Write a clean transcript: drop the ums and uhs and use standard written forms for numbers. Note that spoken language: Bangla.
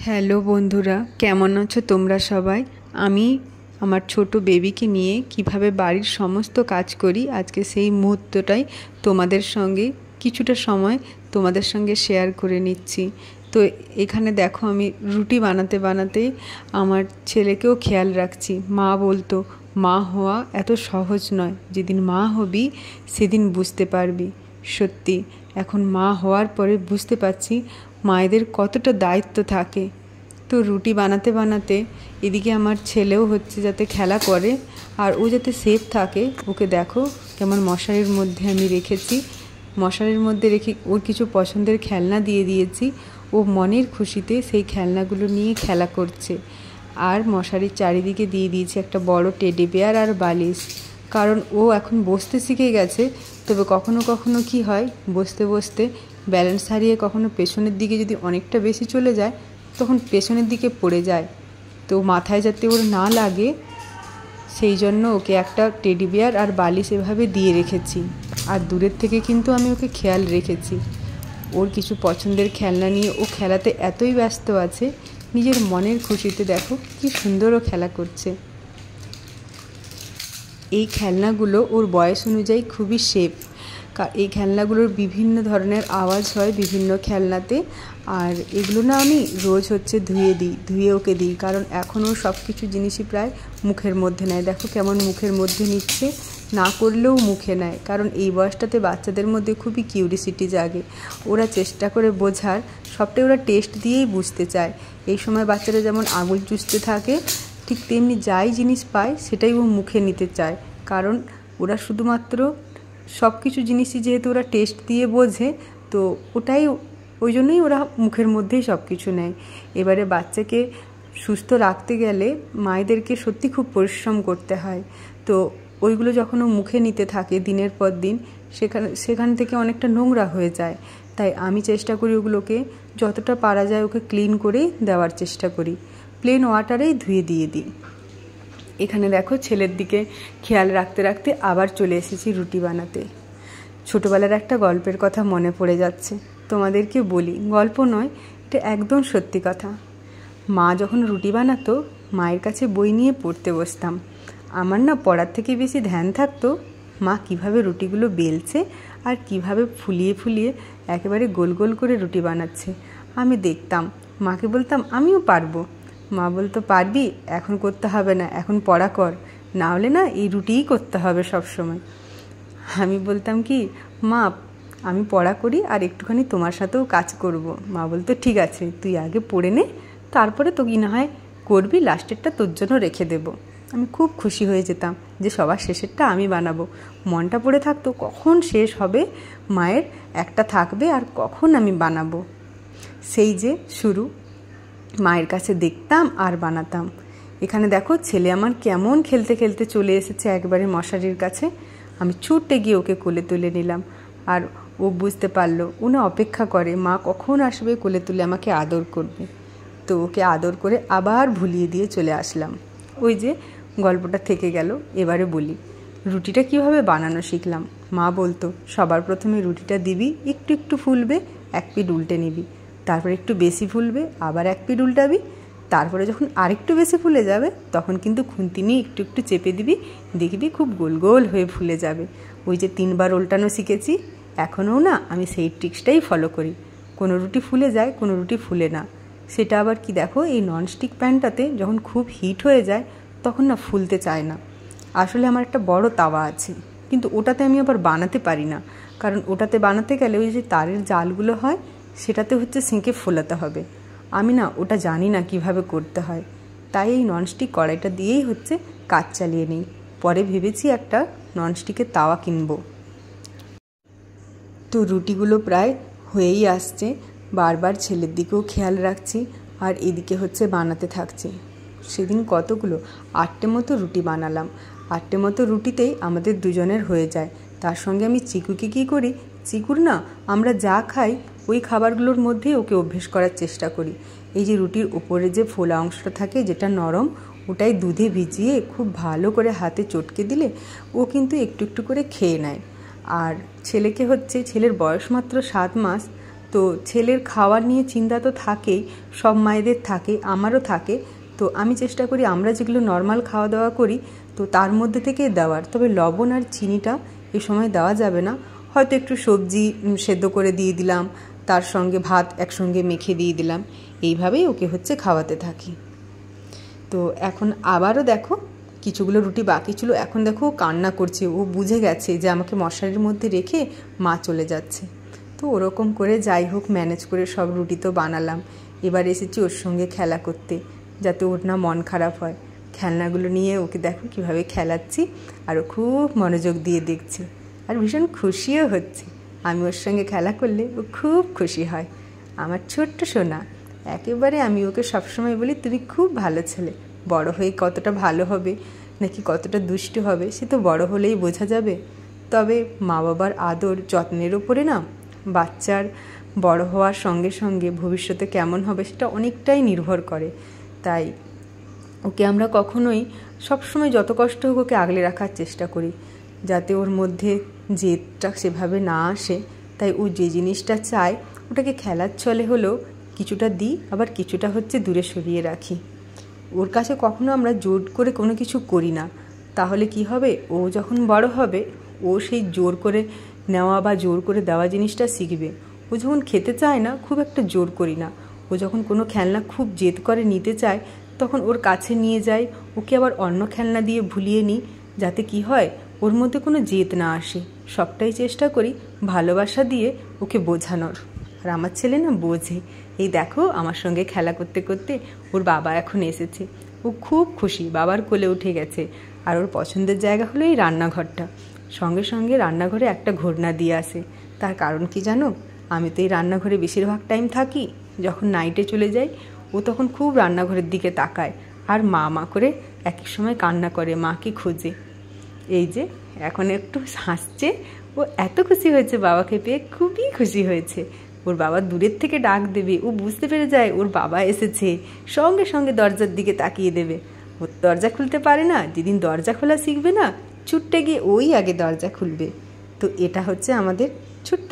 হ্যালো বন্ধুরা, কেমন আছো তোমরা সবাই? আমি আমার ছোট বেবিকে নিয়ে কিভাবে বাড়ির সমস্ত কাজ করি আজকে সেই মুহূর্তটাই তোমাদের সঙ্গে কিছুটা সময় তোমাদের সঙ্গে শেয়ার করে নিচ্ছি। তো এখানে দেখো আমি রুটি বানাতে বানাতে আমার ছেলেকেও খেয়াল রাখছি। মা বলতো মা হওয়া এত সহজ নয়, যেদিন মা হবি সেদিন বুঝতে পারবি। সত্যি এখন মা হওয়ার পরে বুঝতে পারছি মায়েদের কতটা দায়িত্ব থাকে। তো রুটি বানাতে বানাতে এদিকে আমার ছেলেও হচ্ছে যাতে খেলা করে আর ও যাতে সেফ থাকে। ওকে দেখো কেমন মশারির মধ্যে আমি রেখেছি, মশারির মধ্যে রেখে ওর কিছু পছন্দের খেলনা দিয়ে দিয়েছি। ও মনের খুশিতে সেই খেলনাগুলো নিয়ে খেলা করছে। আর মশারির চারিদিকে দিয়ে দিয়েছি একটা বড় টেডি বিয়ার আর বালিশ, কারণ ও এখন বসতে শিখে গেছে। তবে কখনো কখনো কি হয়, বসতে বসতে ব্যালেন্স হারিয়ে কখনো পেছনের দিকে যদি অনেকটা বেশি চলে যায় তখন পেছনের দিকে পড়ে যায়। তো মাথায় যাতে ওর না লাগে সেই জন্য ওকে একটা টেডি বিয়ার আর বালিশ এভাবে দিয়ে রেখেছি। আর দূরের থেকে কিন্তু আমি ওকে খেয়াল রেখেছি। ওর কিছু পছন্দের খেলনা নিয়ে ও খেলাতে এতই ব্যস্ত আছে, নিজের মনের খুশিতে দেখো কি সুন্দর ও খেলা করছে। এই খেলনাগুলো ওর বয়স অনুযায়ী খুবই সেফ। এই খেলনাগুলোর বিভিন্ন ধরনের আওয়াজ হয় বিভিন্ন খেলনাতে। আর এগুলো না আমি রোজ হচ্ছে ধুয়ে ওকে দিই, কারণ এখনও সব কিছু জিনিসই প্রায় মুখের মধ্যে নেয়। দেখো কেমন মুখের মধ্যে নিচ্ছে, না করলেও মুখে নেয়। কারণ এই বয়সটাতে বাচ্চাদের মধ্যে খুবই কিউরিসিটি জাগে, ওরা চেষ্টা করে বোঝার, সবটাই ওরা টেস্ট দিয়েই বুঝতে চায়। এই সময় বাচ্চারা যেমন আঙুল চুষতে থাকে, ঠিক তেমনি যাই জিনিস পায় সেটাই ও মুখে নিতে চায়। কারণ ওরা শুধুমাত্র সব কিছু জিনিসই যেহেতু ওরা টেস্ট দিয়ে বোঝে, তো ওই জন্যই ওরা মুখের মধ্যেই সব কিছু নেয়। এবারে বাচ্চাকে সুস্থ রাখতে গেলে মায়েদেরকে সত্যি খুব পরিশ্রম করতে হয়। তো ওইগুলো যখন ও মুখে নিতে থাকে দিনের পর দিন, সেখান থেকে অনেকটা নোংরা হয়ে যায়। তাই আমি চেষ্টা করি ওগুলোকে যতটা পারা যায় ওকে ক্লিন করেই দেওয়ার চেষ্টা করি, প্লেন ওয়াটারেই ধুয়ে দিয়ে দিই। এখানে দেখো ছেলের দিকে খেয়াল রাখতে রাখতে আবার চলে এসেছি রুটি বানাতে। ছোটোবেলার একটা গল্পের কথা মনে পড়ে যাচ্ছে, তোমাদেরকে বলি। গল্প নয়, এটা একদম সত্যি কথা। মা যখন রুটি বানাতো মায়ের কাছে বই নিয়ে পড়তে বসতাম। আমার না পড়ার থেকে বেশি ধ্যান থাকতো মা কিভাবে রুটিগুলো বেলছে আর কিভাবে ফুলিয়ে ফুলিয়ে একেবারে গোল গোল করে রুটি বানাচ্ছে। আমি দেখতাম, মাকে বলতাম আমিও পারবো। মা বলতো পারবি, এখন করতে হবে না, এখন পড়া কর, না হলে না এই রুটিই করতে হবে সব সময়। আমি বলতাম কি, মা আমি পড়া করি আর একটুখানি তোমার সাথেও কাজ করব। মা বলতো ঠিক আছে, তুই আগে পড়ে নে, তারপরে তো কি না হয় করবি, লাস্টেরটা তোর জন্য রেখে দেব। আমি খুব খুশি হয়ে যেতাম যে সবার শেষেরটা আমি বানাবো। মনটা পড়ে থাকতো কখন শেষ হবে, মায়ের একটা থাকবে আর কখন আমি বানাবো। সেই যে শুরু, মায়ের কাছে দেখতাম আর বানাতাম। এখানে দেখো ছেলে আমার কেমন খেলতে খেলতে চলে এসেছে একবারে মশারির কাছে। আমি ছুটে গিয়ে ওকে কোলে তুলে নিলাম। আর ও বুঝতে পারলো, ও না অপেক্ষা করে মা কখন আসবে কোলে তুলে আমাকে আদর করবে। তো ওকে আদর করে আবার ভুলিয়ে দিয়ে চলে আসলাম। ওই যে গল্পটা থেকে গেল। এবারে বলি রুটিটা কিভাবে বানানো শিখলাম। মা বলতো সবার প্রথমে রুটিটা দিবি, একটু একটু ফুলবে, এক পিঠ উল্টে নিবি, তারপরে একটু বেশি ফুলবে, আবার এক পিঠ উল্টাবি, তারপরে যখন আরেকটু বেশি ফুলে যাবে তখন কিন্তু খুন্তি নিয়ে একটু একটু চেপে দিবি, দেখবি খুব গোল গোল হয়ে ফুলে যাবে। ওই যে 3 বার উল্টানো শিখেছি, এখনও না আমি সেই ট্রিক্সটাই ফলো করি। কোনো রুটি ফুলে যায়, কোনো রুটি ফুলে না। সেটা আবার কি দেখো, এই ননস্টিক প্যানটাতে যখন খুব হিট হয়ে যায় তখন না ফুলতে চায় না। আসলে আমার একটা বড় তাওয়া আছে, কিন্তু ওটাতে আমি আবার বানাতে পারি না, কারণ ওটাতে বানাতে গেলে ওই যে তারের জালগুলো হয় সেটাতে হচ্ছে সেঁকে ফোলাতে হবে। আমি না ওটা জানি না কিভাবে করতে হয়, তাই এই ননস্টিক কড়াইটা দিয়েই হচ্ছে কাজ চালিয়ে নিই। পরে ভেবেছি একটা ননস্টিকের তাওয়া কিনবো। তো রুটিগুলো প্রায় হয়েই আসছে, বারবার ছেলের দিকেও খেয়াল রাখছি আর এদিকে হচ্ছে বানাতে থাকছি। সেদিন কতগুলো 8টে মতো রুটি বানালাম। 8টে মতো রুটিতেই আমাদের দুজনের হয়ে যায়। তার সঙ্গে আমি চিকুকে কী করি, চিকুর না আমরা যা খাই ওই খাবারগুলোর মধ্যেই ওকে অভ্যেস করার চেষ্টা করি। এই যে রুটির উপরে যে ফোলা অংশটা থাকে যেটা নরম, ওটাই দুধে ভিজিয়ে খুব ভালো করে হাতে চটকে দিলে ও কিন্তু একটু একটু করে খেয়ে নেয়। আর ছেলেকে হচ্ছে, ছেলের বয়স মাত্র 7 মাস, তো তো ছেলের খাওয়ার নিয়ে চিন্তা তো থাকেই, সব মায়েদের থাকে, আমারও থাকে। তো আমি চেষ্টা করি আমরা যেগুলো নর্মাল খাওয়া দাওয়া করি তো তার মধ্যে থেকে দেওয়ার। তবে লবণ আর চিনিটা এ সময় দেওয়া যাবে না। হয়তো একটু সবজি সেদ্ধ করে দিয়ে দিলাম, তার সঙ্গে ভাত একসঙ্গে মেখে দিয়ে দিলাম, এইভাবেই ওকে হচ্ছে খাওয়াতে থাকি। তো এখন আবারও দেখো কিছুগুলো রুটি বাকি ছিল, এখন দেখো কান্না করছে, ও বুঝে গেছে যে আমাকে মশারির মধ্যে রেখে মা চলে যাচ্ছে। তো ওরকম করে যাই হোক ম্যানেজ করে সব রুটি তো বানালাম। এবার এসেছি ওর সঙ্গে খেলা করতে, যাতে ওর না মন খারাপ হয়। খেলনাগুলো নিয়ে ওকে দেখো কীভাবে খেলাচ্ছি, আর ও খুব মনোযোগ দিয়ে দেখছে আর ভীষণ খুশিও হচ্ছে। আমি ওর সঙ্গে খেলা করলে ও খুব খুশি হয়। আমার ছোট্ট সোনা, একেবারে আমি ওকে সবসময় বলি তুমি খুব ভালো ছেলে। বড় হয়ে কতটা ভালো হবে নাকি কতটা দুষ্টু হবে সে তো বড় হলেই বোঝা যাবে। তবে মা বাবার আদর যত্নের ওপরে না বাচ্চার বড় হওয়ার সঙ্গে সঙ্গে ভবিষ্যতে কেমন হবে সেটা অনেকটাই নির্ভর করে। তাই ওকে আমরা কখনোই সবসময় যত কষ্ট হোক ওকে আগলে রাখার চেষ্টা করি, যাতে ওর মধ্যে জেদটা সেভাবে না আসে। তাই ও যে জিনিসটা চায় ওটাকে খেলার ছলে হলেও কিছুটা দিই, আবার কিছুটা হচ্ছে দূরে সরিয়ে রাখি। ওর কাছে কখনো আমরা জোর করে কোনো কিছু করি না। তাহলে কি হবে, ও যখন বড় হবে ও সেই জোর করে নেওয়া বা জোর করে দেওয়া জিনিসটা শিখবে। ও যখন খেতে চায় না খুব একটা জোর করি না, ও যখন কোনো খেলনা খুব জেদ করে নিতে চায় তখন ওর কাছে নিয়ে যাই, ওকে আবার অন্য খেলনা দিয়ে ভুলিয়ে নিই, যাতে কি হয় ওর মধ্যে কোনো জেদ না আসে। সবটাই চেষ্টা করি ভালোবাসা দিয়ে ওকে বোঝানোর। আর আমার ছেলে না বোঝে। এই দেখো আমার সঙ্গে খেলা করতে করতে ওর বাবা এখন এসেছে, ও খুব খুশি, বাবার কোলে উঠে গেছে। আর ওর পছন্দের জায়গা হলো এই রান্নাঘরটা। সঙ্গে সঙ্গে রান্নাঘরে একটা ঘোড়না দিয়ে আসে। তার কারণ কি জানো, আমি তো এই রান্নাঘরে বেশিরভাগ টাইম থাকি। যখন নাইটে চলে যাই ও তখন খুব রান্নাঘরের দিকে তাকায় আর মা মা করে এক এক সময় কান্না করে, মাকে খোঁজে। এই যে এখন একটু হাসছে, ও এত খুশি হয়েছে বাবাকে পেয়ে, খুবই খুশি হয়েছে। ওর বাবা দূরের থেকে ডাক দেবে, ও বুঝতে পেরে যায় ওর বাবা এসেছে, সঙ্গে সঙ্গে দরজার দিকে তাকিয়ে দেবে। ও দরজা খুলতে পারে না, যেদিন দরজা খোলা শিখবে না ছুটতে গিয়ে ওই আগে দরজা খুলবে। তো এটা হচ্ছে আমাদের ছোট্ট